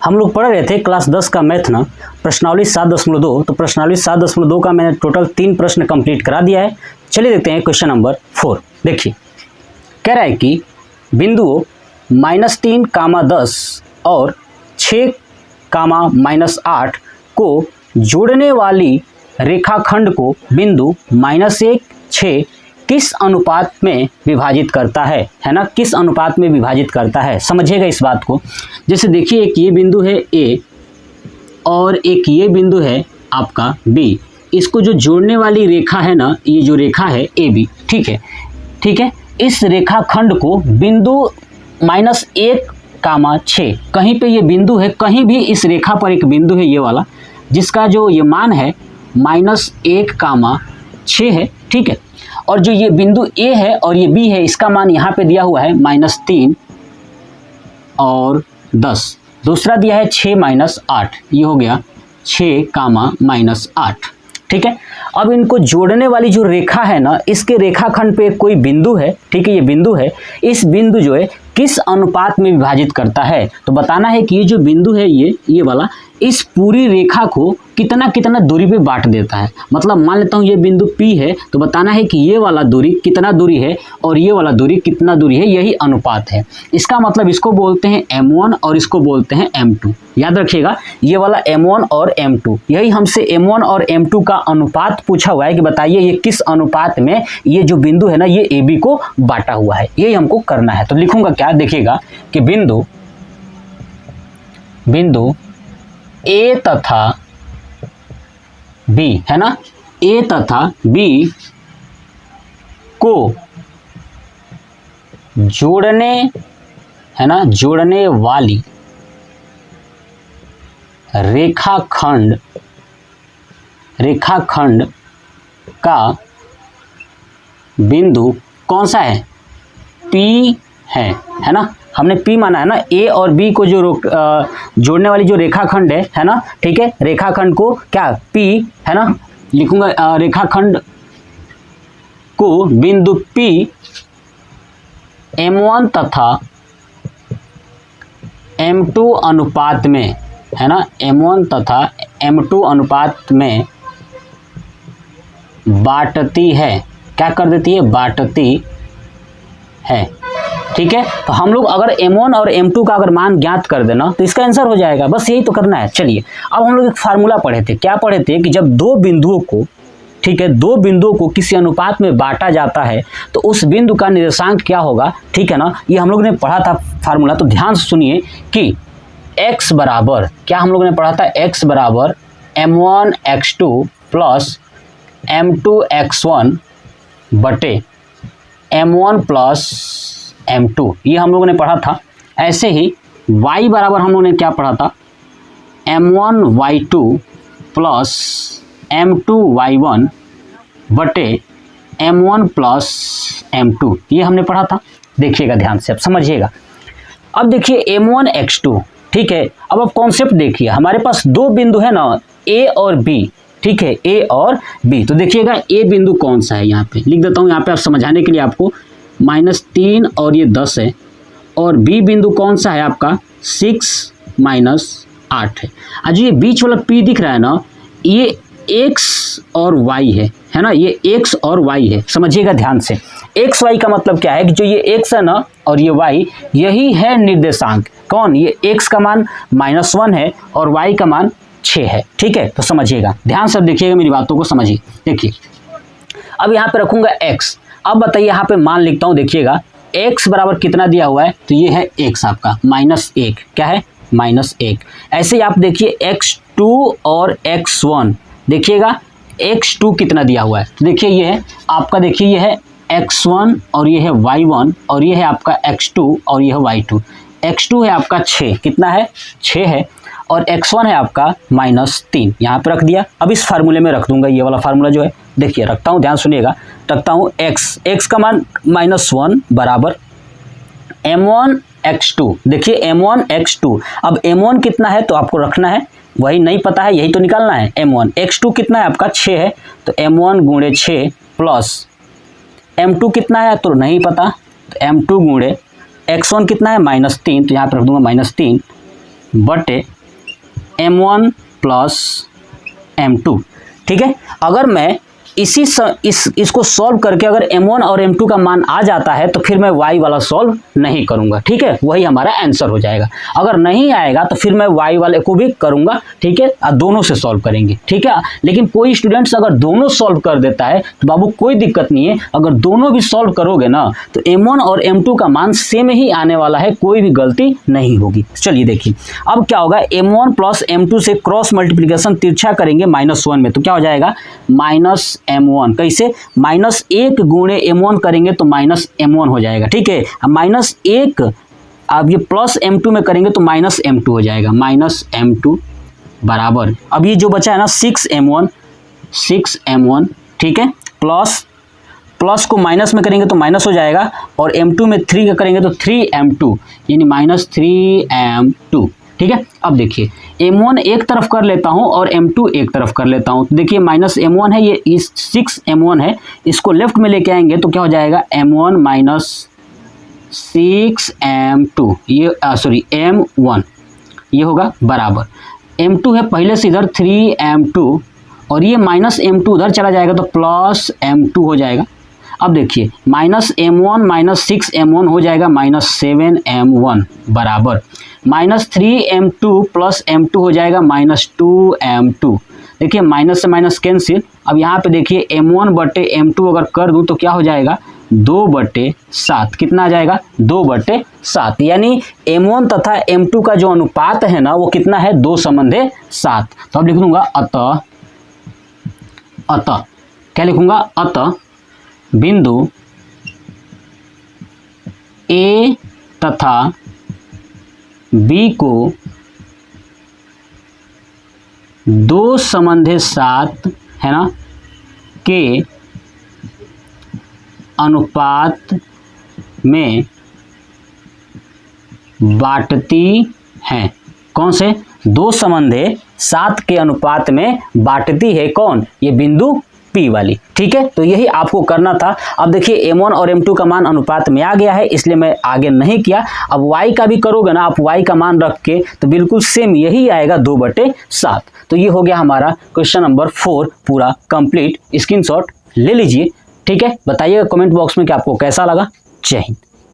हम लोग पढ़ रहे थे क्लास 10 का मैथ ना, प्रश्नावली 7.2। तो प्रश्नावली 7.2 का मैंने टोटल 3 प्रश्न कंप्लीट करा दिया है। चलिए देखते हैं क्वेश्चन नंबर 4। देखिए कह रहा है कि बिंदुओं -3, 10 और 6, -8 को जोड़ने वाली रेखाखंड को बिंदु -1, 6 किस अनुपात में विभाजित करता है ना, किस अनुपात में विभाजित करता है, समझिएगा इस बात को। जैसे देखिए एक ये बिंदु है ए और एक ये बिंदु है आपका बी, इसको जो जोड़ने वाली रेखा है ना, ये जो रेखा है ए बी, ठीक है, इस रेखाखंड को बिंदु -1, 6 कहीं पे ये बिंदु है, कहीं भी इस रेखा पर एक बिंदु है ये वाला, जिसका जो ये मान है -1, 6 है, ठीक है। और जो ये बिंदु ए है और ये बी है, इसका मान यहाँ पे दिया हुआ है -3 और 10, दूसरा दिया है 6 -8, ये हो गया 6, -8, ठीक है। अब इनको जोड़ने वाली जो रेखा है ना, इसके रेखाखंड पे कोई बिंदु है, ठीक है, ये बिंदु है, इस बिंदु जो है किस अनुपात में विभाजित करता है, तो बताना है कि ये जो बिंदु है ये वाला, इस पूरी रेखा को कितना दूरी पे बांट देता है। मतलब मान लेता हूँ ये बिंदु P है, तो बताना है कि ये वाला दूरी कितना दूरी है और ये वाला दूरी कितना दूरी है, यही अनुपात है। इसका मतलब इसको बोलते हैं M1 और इसको बोलते हैं M2। याद रखिएगा ये वाला M1 और M2, यही हमसे M1 और M2 का अनुपात पूछा हुआ है कि बताइए ये किस अनुपात में ये जो बिंदु है ना, ये AB को बांटा हुआ है, यही हमको करना है। तो लिखूंगा क्या, देखिएगा कि बिंदु A तथा B है ना, A तथा B को जोड़ने है ना, जोड़ने वाली रेखाखंड का बिंदु कौन सा है, P है ना। हमने P माना है ना, A और B को जो जोड़ने वाली जो रेखाखंड है ना, ठीक है, रेखाखंड को क्या P है ना, लिखूंगा रेखाखंड को बिंदु P M1 तथा M2 अनुपात में है ना, M1 तथा M2 अनुपात में बांटती है, क्या कर देती है, बांटती है, ठीक है। तो हम लोग अगर M1 और M2 का अगर मान ज्ञात कर देना तो इसका आंसर हो जाएगा, बस यही तो करना है। चलिए अब हम लोग एक फार्मूला पढ़े थे, क्या पढ़े थे कि जब दो बिंदुओं को, ठीक है, दो बिंदुओं को किसी अनुपात में बांटा जाता है तो उस बिंदु का निर्देशांक क्या होगा, ठीक है ना, ये हम लोग ने पढ़ा था फार्मूला। तो ध्यान से सुनिए कि x बराबर क्या हम लोगों ने पढ़ा था, x बराबर M1 x2 plus M2 x1 बटे M1 प्लस M2, ये हम लोगों ने पढ़ा था। ऐसे ही y बराबर हम लोगों ने क्या पढ़ा था, M1 y2 plus M2 y1 बटे M1 प्लस M2, ये हमने पढ़ा था। देखिएगा ध्यान से, अब समझिएगा। अब देखिए M1 x2, ठीक है। अब कॉन्सेप्ट देखिए, हमारे पास दो बिंदु है ना, A और B, ठीक है, A और B। तो देखिएगा A बिंदु कौन सा है, यहाँ पे लिख देता हूँ, यहाँ पे आप समझाने के लिए आपको -3 और ये 10 है, और B बिंदु कौन सा है आपका 6 -8 है। आज ये बीच वाला P दिख रहा है ना, ये X और Y है ना, ये X और Y है, समझिएगा ध्यान से। X Y का मतलब क्या है कि जो ये X है ना और ये Y, यही है निर्देशांक। कौन, ये X का मान -1 है और Y का मान 6 है, ठीक है। तो समझिएगा ध्यान से, देखिएगा मेरी बातों को समझिए। देखिए अब यहाँ पे रखूंगा X। अब बताइए यहाँ पे मान लिखता हूँ, देखिएगा x बराबर कितना दिया हुआ है, तो ये है x आपका -1, क्या है -1। ऐसे ही आप देखिए x2 और x1, देखिएगा x2 कितना दिया हुआ है, तो देखिए ये है आपका, देखिए ये है x1 और ये है y1 और ये है आपका x2 और ये है y2। x2 है आपका 6, कितना है 6 है, और x1 है आपका -3, यहाँ पे रख दिया। अब इस फार्मूले में रख दूंगा, ये वाला फार्मूला जो है, देखिए रखता हूँ, ध्यान सुनिएगा, रखता हूँ x का मान -1 बराबर M1 x2। देखिए M1 x2, अब M1 कितना है तो आपको रखना है, वही नहीं पता है, यही तो निकालना है। M1 x2 कितना है आपका 6 है, तो M1 गुणे 6 प्लस M2 कितना है तो नहीं पता, तो M2 गुणे x1 कितना है -3, तो यहाँ पर रख दूंगा -3 बटे M1 प्लस M2। ठीक है, अगर मैं इसको सॉल्व करके अगर M1 और M2 का मान आ जाता है तो फिर मैं y वाला सॉल्व नहीं करूंगा। ठीक है, वही हमारा आंसर हो जाएगा। अगर नहीं आएगा तो फिर मैं y वाले को भी करूंगा। ठीक है, दोनों से सॉल्व करेंगे। ठीक है, लेकिन कोई स्टूडेंट्स अगर दोनों सॉल्व कर देता है तो बाबू कोई दिक्कत नहीं है, अगर दोनों भी सॉल्व करोगे ना तो M1 और M2 का मान सेम ही आने वाला है, कोई भी गलती नहीं होगी। चलिए देखिए अब क्या होगा, M1 प्लस M2 से क्रॉस मल्टीप्लीकेशन तिरछा करेंगे -1 में, तो क्या हो जाएगा -M1। कैसे, -1 गुणे M1 करेंगे तो -M1 हो जाएगा। ठीक है, -1 अब ये प्लस M2 में करेंगे तो -M2 हो जाएगा, -M2 बराबर, अब ये जो बचा है ना 6M1। ठीक है, प्लस को माइनस में करेंगे तो माइनस हो जाएगा, और M2 में 3 का करेंगे तो 3M2 यानी -3M2। ठीक है, अब देखिए M1 एक तरफ कर लेता हूं और M2 एक तरफ कर लेता हूं, तो देखिए -M1 है, ये इस 6M1 है, इसको लेफ्ट में लेके आएंगे तो क्या हो जाएगा M1 माइनस 6M2, ये M1 ये होगा बराबर, M2 है पहले से इधर 3M2 और ये -M2 उधर चला जाएगा तो +M2 हो जाएगा। अब देखिए -M1 माइनस 6M1 हो जाएगा -7M1 बराबर, -3M2 प्लस M2 हो जाएगा -2M2। देखिए माइनस से माइनस कैंसिल। अब यहाँ पे देखिए M1 बटे M2 अगर कर दूं तो क्या हो जाएगा 2/7। कितना आ जाएगा 2/7, यानी M1 तथा M2 का जो अनुपात है ना वो कितना है 2:7। तो अब लिख दूंगा अतः क्या लिखूंगा, अतः बिंदु A तथा B को 2:7 है ना के अनुपात में बांटती हैं। कौन से 2:7 के अनुपात में बांटती है, कौन, ये बिंदु P वाली। ठीक है, तो यही आपको करना था। अब देखिए M1 और M2 का मान अनुपात में आ गया है, इसलिए मैं आगे नहीं किया। अब y का भी करोगे ना आप, y का मान रख के तो बिल्कुल सेम यही आएगा 2/7। तो ये हो गया हमारा क्वेश्चन नंबर 4 पूरा कंप्लीट। स्क्रीनशॉट ले लीजिए। ठीक है, बताइएगा कमेंट बॉक्स में कि आपको कैसा लगा। जय हिंद।